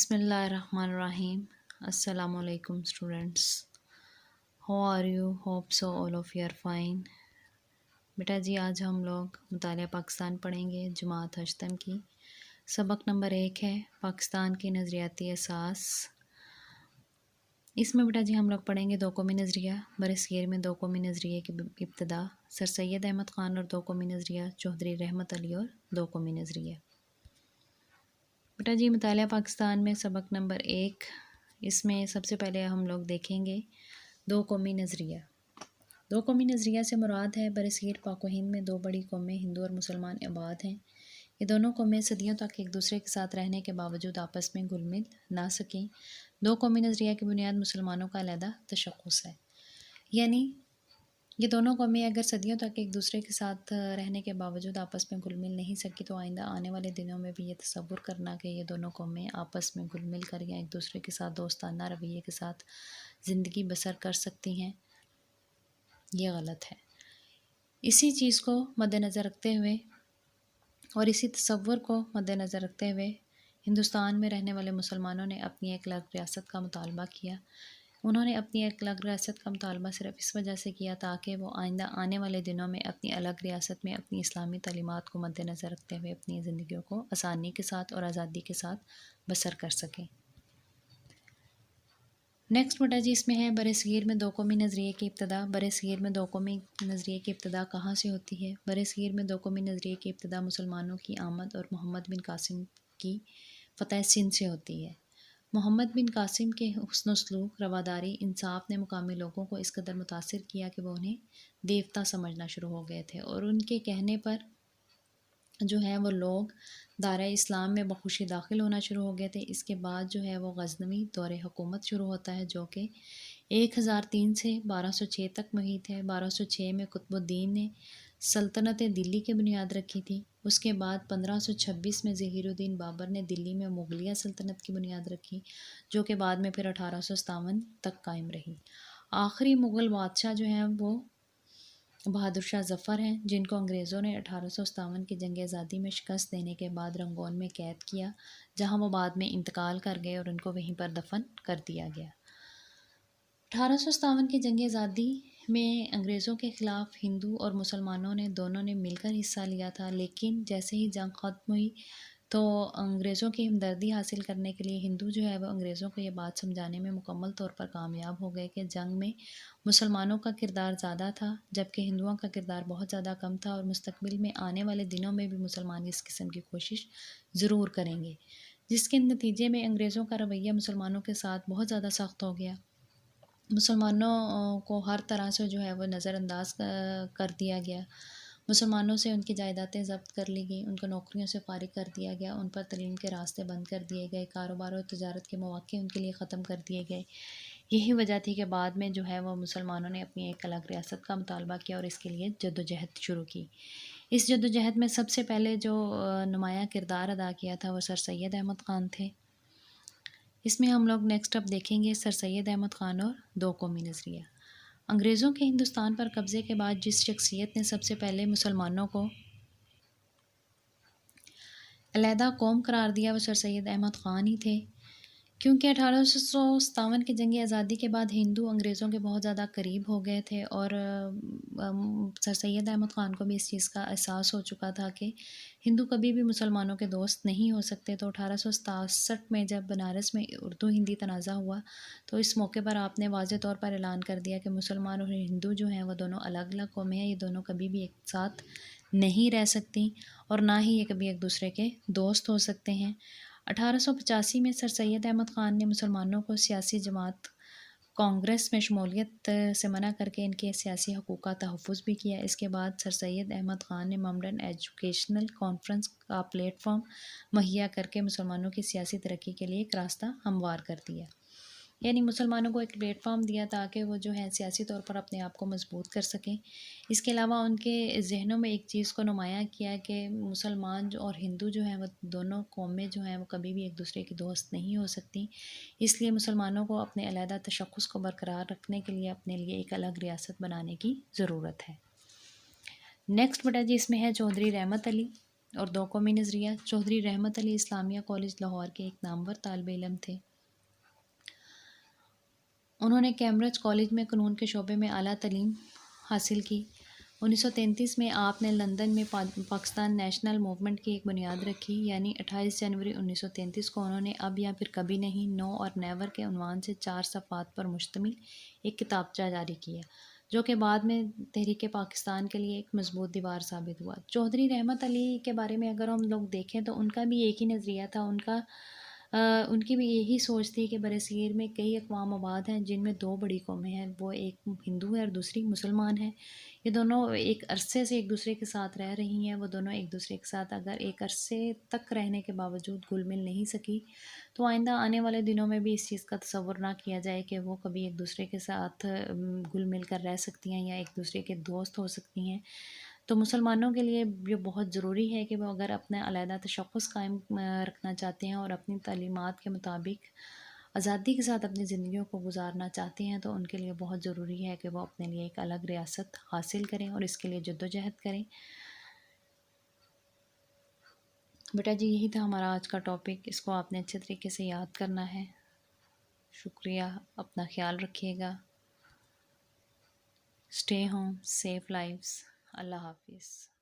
Bismillahirrahmanirrahim. Assalamu alaikum students. How are you? Hope so all of you are fine. बेटा जी आज हम लोग मुतालिया पाकिस्तान पढ़ेंगे जमात हश्तम की। सबक नंबर 1 है पाकिस्तान की नज़रियाती असास। इसमें बेटा जी हम लोग पढ़ेंगे दो कौमी नज़रिया बरसगीर में, दो कौमी नज़रिए की इब्तदा सर सैयद अहमद ख़ान और दो कौमी नज़रिया चौधरी रहमत अली और दो कौमी नज़रिया। बेटा जी मुतालिया पाकिस्तान में सबक नंबर 1, इसमें सबसे पहले हम लोग देखेंगे दो कौमी नज़रिया। दो कौमी नज़रिया से मुराद है बरसगीर पाक व हिंद में दो बड़ी कौमें हिंदू और मुसलमान आबाद हैं। ये दोनों कौमें सदियों तक एक दूसरे के साथ रहने के बावजूद आपस में घुल मिल ना सकें। दो कौमी नज़रिया की बुनियाद मुसलमानों का अलहदा तशख़्ख़ुस है, यानी ये दोनों कौमें अगर सदियों तक एक दूसरे के साथ रहने के बावजूद आपस में घुल मिल नहीं सकी तो आइंदा आने वाले दिनों में भी ये तसव्वुर करना कि ये दोनों कौमें आपस में घुल मिल कर या एक दूसरे के साथ दोस्ताना रवैये के साथ ज़िंदगी बसर कर सकती हैं, ये गलत है। इसी चीज़ को मद्देनज़र रखते हुए और इसी तसव्वुर को मद्देनज़र रखते हुए हिंदुस्तान में रहने वाले मुसलमानों ने अपनी एक अलग रियासत का मुतालबा किया। उन्होंने अपनी एक अलग रियासत का मुतालबा सिर्फ़ इस वजह से किया ताकि वो आइंदा आने वाले दिनों में अपनी अलग रियासत में अपनी इस्लामी तालीमात को मद्देनज़र रखते हुए अपनी ज़िंदगियों को आसानी के साथ और आज़ादी के साथ बसर कर सकें। नेक्स्ट बेटा जी इसमें है बरसगीर में दो कौमी नज़रिए की इब्तदा। बरसगीर में दो कौमी नज़रिए की इब्तदा कहाँ से होती है? बरसगीर में दो कौमी नज़रिए की इब्तदा मुसलमानों की आमद और मोहम्मद बिन कासिम की फ़तह सिंध से होती है। मोहम्मद बिन कासिम के हुस्न सलूक, रवादारी, इंसाफ ने मुकामी लोगों को इस कदर मुतासिर किया कि वो उन्हें देवता समझना शुरू हो गए थे और उनके कहने पर जो है वो लोग दायरा इस्लाम में बखुशी दाखिल होना शुरू हो गए थे। इसके बाद जो है वो गज़नवी दौरे हुकूमत शुरू होता है जो कि 1003 से 1206 तक मुहित है। 1206 में कुतुबुद्दीन ने सल्तनत दिल्ली की बुनियाद रखी थी। उसके बाद 1526 में ज़हीरुद्दीन बाबर ने दिल्ली में मुगलिया सल्तनत की बुनियाद रखी जो कि बाद में फिर 1857 तक कायम रही। आखिरी मुग़ल बादशाह जो हैं वो बहादुर शाह ज़फ़र हैं, जिनको अंग्रेज़ों ने 1857 की जंग आज़ादी में शिकस्त देने के बाद रंगून में कैद किया, जहां वो बाद में इंतकाल कर गए और उनको वहीं पर दफन कर दिया गया। 1857 की जंग आज़ादी में अंग्रेज़ों के ख़िलाफ़ हिंदू और मुसलमानों ने दोनों ने मिलकर हिस्सा लिया था, लेकिन जैसे ही जंग ख़त्म हुई तो अंग्रेज़ों की हमदर्दी हासिल करने के लिए हिंदू जो है वो अंग्रेज़ों को ये बात समझाने में मुकम्मल तौर पर कामयाब हो गए कि जंग में मुसलमानों का किरदार ज़्यादा था जबकि हिंदुओं का किरदार बहुत ज़्यादा कम था और मुस्तकबिल में आने वाले दिनों में भी मुसलमान इस किस्म की कोशिश ज़रूर करेंगे, जिसके नतीजे में अंग्रेज़ों का रवैया मुसलमानों के साथ बहुत ज़्यादा सख्त हो गया। मुसलमानों को हर तरह से जो है वो नज़रअंदाज कर दिया गया। मुसलमानों से उनकी जायदादें ज़ब्त कर ली गई, उनको नौकरियों से फ़ारिग कर दिया गया, उन पर तलीम के रास्ते बंद कर दिए गए, कारोबार और तजारत के मौक़े उनके लिए ख़त्म कर दिए गए। यही वजह थी कि बाद में जो है वो मुसलमानों ने अपनी एक अलग रियासत का मुतालबा किया और इसके लिए जद्दोजहद शुरू की। इस जद्दोजहद में सबसे पहले जो नुमायाँ किरदार अदा किया था वो सर सैयद अहमद ख़ान थे। इसमें हम लोग नेक्स्ट अब देखेंगे सर सैयद अहमद ख़ान और दो कौमी नज़रिया। अंग्रेज़ों के हिंदुस्तान पर कब्ज़े के बाद जिस शख्सियत ने सबसे पहले मुसलमानों को अलहदा कौम करार दिया वो सर सैयद अहमद ख़ान ही थे, क्योंकि 1857 की जंग आज़ादी के बाद हिंदू अंग्रेज़ों के बहुत ज़्यादा करीब हो गए थे और सर सैयद अहमद ख़ान को भी इस चीज़ का एहसास हो चुका था कि हिंदू कभी भी मुसलमानों के दोस्त नहीं हो सकते। तो 1867 में जब बनारस में उर्दू हिंदी तनाज़ा हुआ तो इस मौके पर आपने वाज़े तौर पर ऐलान कर दिया कि मुसलमान और हिंदू जो हैं वो दोनों अलग अलग कौमें हैं, ये दोनों कभी भी एक साथ नहीं रह सकती और ना ही ये कभी एक दूसरे के दोस्त हो सकते हैं। 1885 में सर सैयद अहमद ख़ान ने मुसलमानों को सियासी जमात कांग्रेस में शमूलियत से मना करके इनके सियासी हकूक़ का तहफ़्फ़ुज़ भी किया। इसके बाद सर सैयद अहमद ख़ान ने मॉडर्न एजुकेशनल कॉन्फ्रेंस का प्लेटफॉर्म मुहैया करके मुसलमानों की सियासी तरक्की के लिए एक रास्ता हमवार कर दिया, यानी मुसलमानों को एक प्लेटफॉर्म दिया ताकि वो जो है सियासी तौर पर अपने आप को मजबूत कर सकें। इसके अलावा उनके जहनों में एक चीज़ को नुमायाँ किया कि मुसलमान जो और हिंदू जो हैं वो दोनों कौमें जो हैं वो कभी भी एक दूसरे की दोस्त नहीं हो सकती। इसलिए मुसलमानों को अपने अलहदा तशख़्ख़ुस को बरकरार रखने के लिए अपने लिए एक अलग रियासत बनाने की ज़रूरत है। नेक्स्ट बेटा जी इसमें है चौधरी रहमत अली اور دو قومی نظریہ، چودھری رحمت علی اسلامیہ کالج لاہور کے ایک نامور طالب علم تھے۔ انہوں نے کیمبرج کالج میں قانون کے شعبے میں اعلیٰ تعلیم حاصل کی۔ 1933 میں آپ نے لندن میں پاکستان نیشنل موومنٹ کی ایک بنیاد رکھی، یعنی 28 جنوری 1933 کو انہوں نے اب یا پھر کبھی نہیں، نو اور نیور کے عنوان سے 4 صفحات پر مشتمل ایک کتابچہ جاری کیا، جو کہ بعد میں تحریک پاکستان کے لیے ایک مضبوط دیوار ثابت ہوا۔ چودھری رحمت علی کے بارے میں اگر ہم لوگ دیکھیں تو ان کا بھی ایک ہی نظریہ تھا، ان کی بھی یہی سوچ تھی کہ برصغیر میں کئی اقوام آباد ہیں جن میں 2 بڑی قومیں ہیں، وہ ایک ہندو ہے اور دوسری مسلمان ہے۔ یہ دونوں ایک عرصے سے ایک دوسرے کے ساتھ رہ رہی ہیں، وہ دونوں ایک دوسرے کے ساتھ اگر ایک عرصے تک رہنے کے باوجود گھل مل نہیں سکی تو آئندہ آنے والے دنوں میں بھی اس چیز کا تصور نہ کیا جائے کہ وہ کبھی ایک دوسرے کے ساتھ گھل مل کر رہ سکتی ہیں یا ایک دوسرے کے دوست ہو سکتی ہیں۔ تو مسلمانوں کے لیے یہ بہت ضروری ہے کہ وہ اگر اپنا علیحدہ تشخص قائم رکھنا چاہتے ہیں اور اپنی تعلیمات کے مطابق آزادی کے ساتھ اپنی زندگیوں کو گزارنا چاہتے ہیں، تو ان کے لیے بہت ضروری ہے کہ وہ اپنے لیے ایک الگ ریاست حاصل کریں اور اس کے لیے جدوجہد کریں۔ بیٹا جی یہی تھا ہمارا آج کا ٹاپک، اس کو آپ نے اچھے طریقے سے یاد کرنا ہے۔ شکریہ، اپنا خیال رکھیے گا۔ Stay home, save lives. اللہ حافظ۔